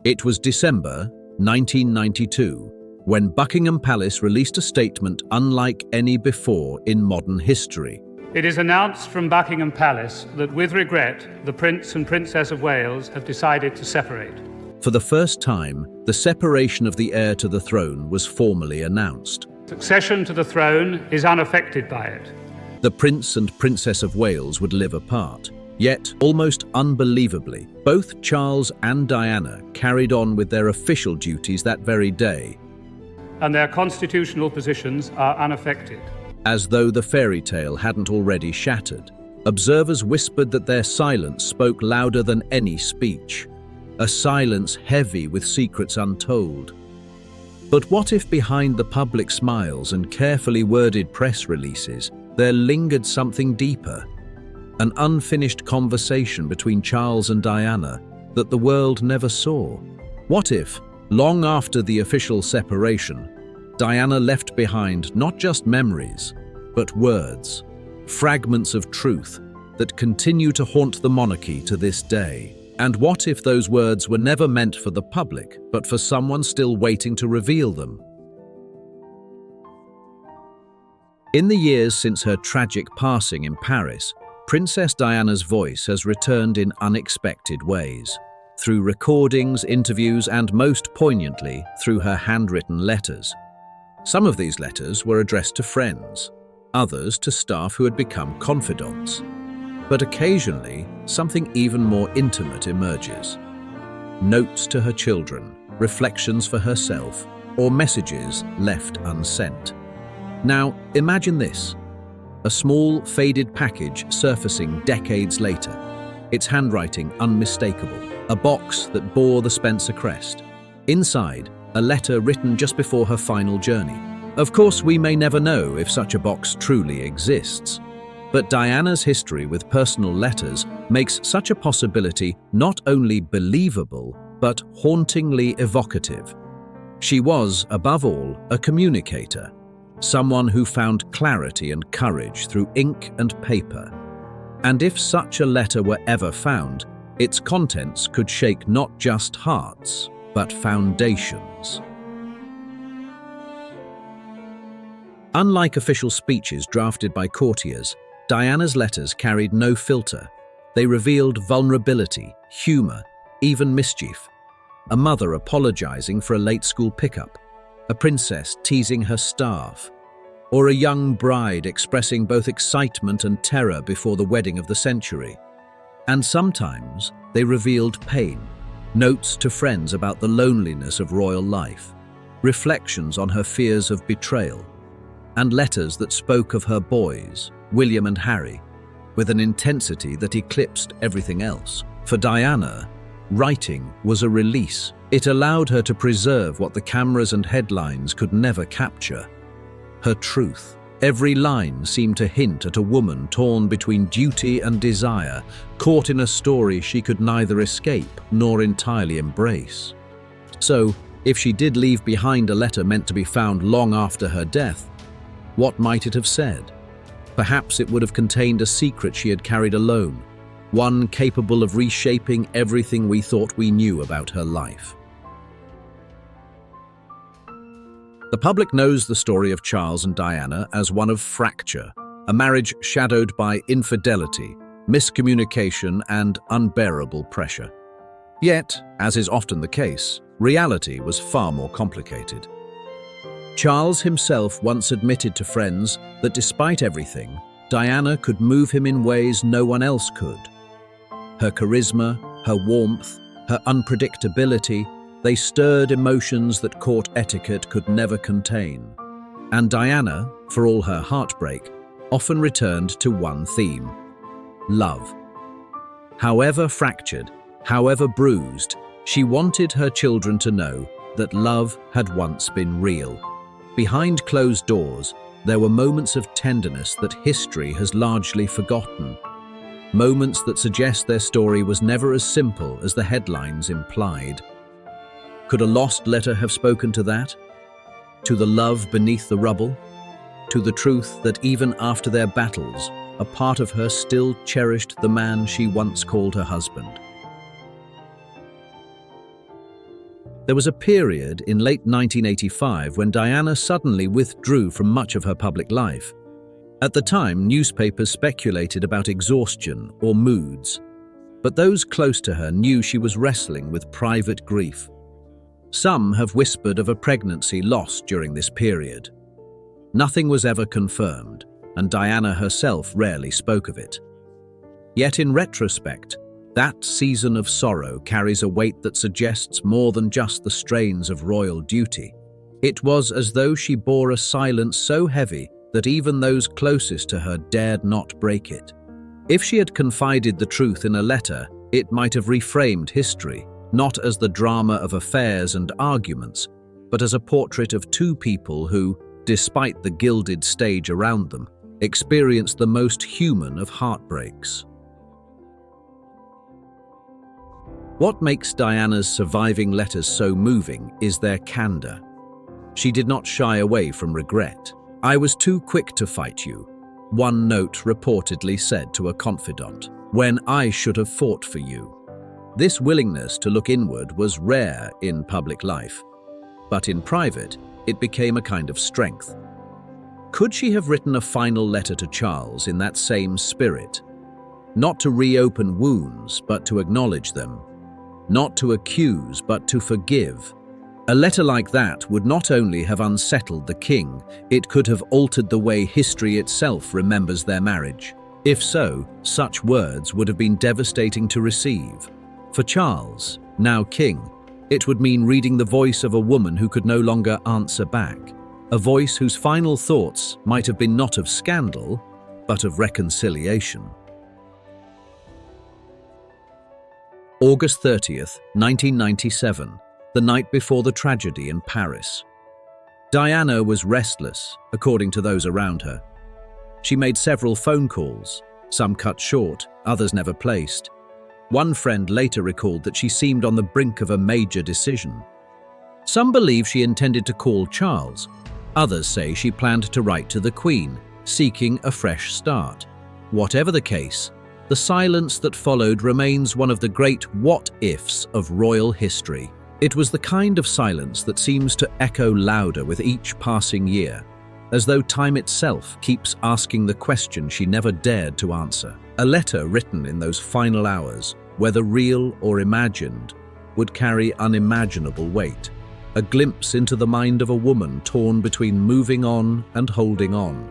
It was December 1992 when Buckingham Palace released a statement unlike any before in modern history. It is announced from Buckingham Palace that with regret, the Prince and Princess of Wales have decided to separate. For the first time, the separation of the heir to the throne was formally announced. Succession to the throne is unaffected by it. The Prince and Princess of Wales would live apart. Yet, almost unbelievably, both Charles and Diana carried on with their official duties that very day, And their constitutional positions are unaffected. as though the fairy tale hadn't already shattered. Observers whispered that their silence spoke louder than any speech, a silence heavy with secrets untold. But what if behind the public smiles and carefully worded press releases, there lingered something deeper? An unfinished conversation between Charles and Diana that the world never saw. What if, long after the official separation, Diana left behind not just memories, but words, fragments of truth that continue to haunt the monarchy to this day? And what if those words were never meant for the public, but for someone still waiting to reveal them? In the years since her tragic passing in Paris, Princess Diana's voice has returned in unexpected ways, through recordings, interviews, and most poignantly, through her handwritten letters. Some of these letters were addressed to friends, others to staff who had become confidants. But occasionally, something even more intimate emerges. Notes to her children, reflections for herself, or messages left unsent. Now, imagine this. A small, faded package surfacing decades later, its handwriting unmistakable, a box that bore the Spencer crest. Inside, a letter written just before her final journey. Of course, we may never know if such a box truly exists, but Diana's history with personal letters makes such a possibility not only believable, but hauntingly evocative. She was, above all, a communicator, someone who found clarity and courage through ink and paper. And if such a letter were ever found, its contents could shake not just hearts, but foundations. Unlike official speeches drafted by courtiers, Diana's letters carried no filter. They revealed vulnerability, humor, even mischief. A mother apologizing for a late school pickup, a princess teasing her staff, or a young bride expressing both excitement and terror before the wedding of the century. And sometimes they revealed pain, notes to friends about the loneliness of royal life, reflections on her fears of betrayal, and letters that spoke of her boys, William and Harry, with an intensity that eclipsed everything else. For Diana, writing was a release. It allowed her to preserve what the cameras and headlines could never capture: her truth. Every line seemed to hint at a woman torn between duty and desire, caught in a story she could neither escape nor entirely embrace. So, if she did leave behind a letter meant to be found long after her death, what might it have said? Perhaps it would have contained a secret she had carried alone, one capable of reshaping everything we thought we knew about her life. The public knows the story of Charles and Diana as one of fracture, a marriage shadowed by infidelity, miscommunication, and unbearable pressure. Yet, as is often the case, reality was far more complicated. Charles himself once admitted to friends that despite everything, Diana could move him in ways no one else could. Her charisma, her warmth, her unpredictability, they stirred emotions that court etiquette could never contain. And Diana, for all her heartbreak, often returned to one theme: love. However fractured, however bruised, she wanted her children to know that love had once been real. Behind closed doors, there were moments of tenderness that history has largely forgotten. Moments that suggest their story was never as simple as the headlines implied. Could a lost letter have spoken to that? To the love beneath the rubble? To the truth that even after their battles, a part of her still cherished the man she once called her husband? There was a period in late 1985 when Diana suddenly withdrew from much of her public life. At the time, newspapers speculated about exhaustion or moods, but those close to her knew she was wrestling with private grief. Some have whispered of a pregnancy lost during this period. Nothing was ever confirmed, and Diana herself rarely spoke of it. Yet in retrospect, that season of sorrow carries a weight that suggests more than just the strains of royal duty. It was as though she bore a silence so heavy that even those closest to her dared not break it. If she had confided the truth in a letter, it might have reframed history, not as the drama of affairs and arguments, but as a portrait of two people who, despite the gilded stage around them, experienced the most human of heartbreaks. What makes Diana's surviving letters so moving is their candor. She did not shy away from regret. "I was too quick to fight you," one note reportedly said to a confidant, "when I should have fought for you." This willingness to look inward was rare in public life, but in private, it became a kind of strength. Could she have written a final letter to Charles in that same spirit? Not to reopen wounds, but to acknowledge them. Not to accuse, but to forgive. A letter like that would not only have unsettled the king, it could have altered the way history itself remembers their marriage. If so, such words would have been devastating to receive. For Charles, now king, it would mean reading the voice of a woman who could no longer answer back, a voice whose final thoughts might have been not of scandal, but of reconciliation. August 30th, 1997, the night before the tragedy in Paris. Diana was restless, according to those around her. She made several phone calls, some cut short, others never placed. One friend later recalled that she seemed on the brink of a major decision. Some believe she intended to call Charles. Others say she planned to write to the Queen, seeking a fresh start. Whatever the case, the silence that followed remains one of the great what-ifs of royal history. It was the kind of silence that seems to echo louder with each passing year, as though time itself keeps asking the question she never dared to answer. A letter written in those final hours, whether real or imagined, would carry unimaginable weight. A glimpse into the mind of a woman torn between moving on and holding on.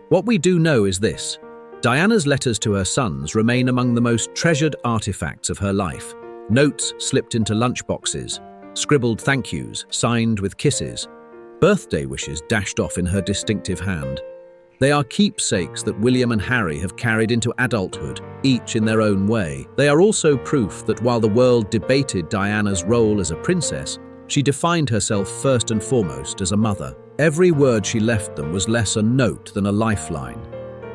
What we do know is this: Diana's letters to her sons remain among the most treasured artifacts of her life. Notes slipped into lunchboxes, scribbled thank yous signed with kisses, birthday wishes dashed off in her distinctive hand. They are keepsakes that William and Harry have carried into adulthood, each in their own way. They are also proof that while the world debated Diana's role as a princess, she defined herself first and foremost as a mother. Every word she left them was less a note than a lifeline,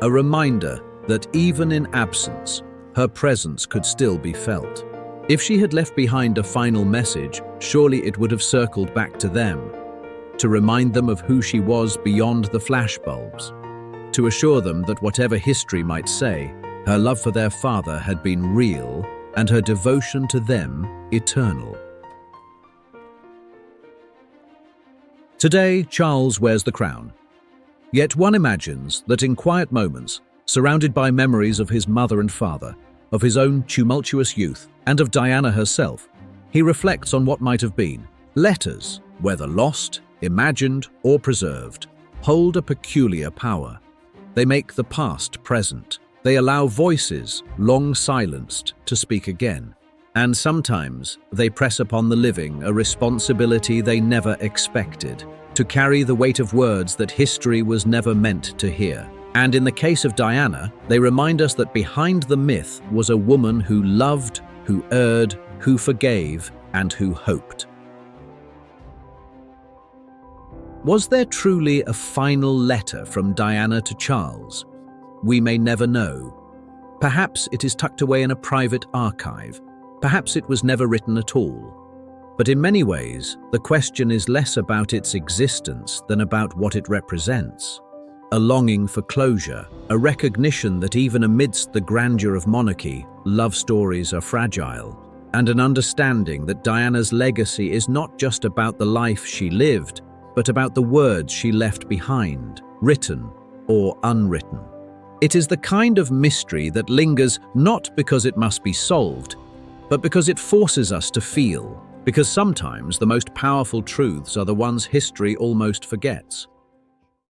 a reminder that even in absence, her presence could still be felt. If she had left behind a final message, surely it would have circled back to them, to remind them of who she was beyond the flashbulbs, to assure them that whatever history might say, her love for their father had been real and her devotion to them eternal. Today, Charles wears the crown. Yet one imagines that in quiet moments, surrounded by memories of his mother and father, of his own tumultuous youth, and of Diana herself, he reflects on what might have been. Letters, whether lost, imagined, or preserved, hold a peculiar power. They make the past present. They allow voices, long silenced, to speak again. And sometimes they press upon the living a responsibility they never expected, to carry the weight of words that history was never meant to hear. And in the case of Diana, they remind us that behind the myth was a woman who loved, who erred, who forgave, and who hoped. Was there truly a final letter from Diana to Charles? We may never know. Perhaps it is tucked away in a private archive. Perhaps it was never written at all. But in many ways, the question is less about its existence than about what it represents. A longing for closure, a recognition that even amidst the grandeur of monarchy, love stories are fragile, and an understanding that Diana's legacy is not just about the life she lived, but about the words she left behind, written or unwritten. It is the kind of mystery that lingers not because it must be solved, but because it forces us to feel, because sometimes the most powerful truths are the ones history almost forgets.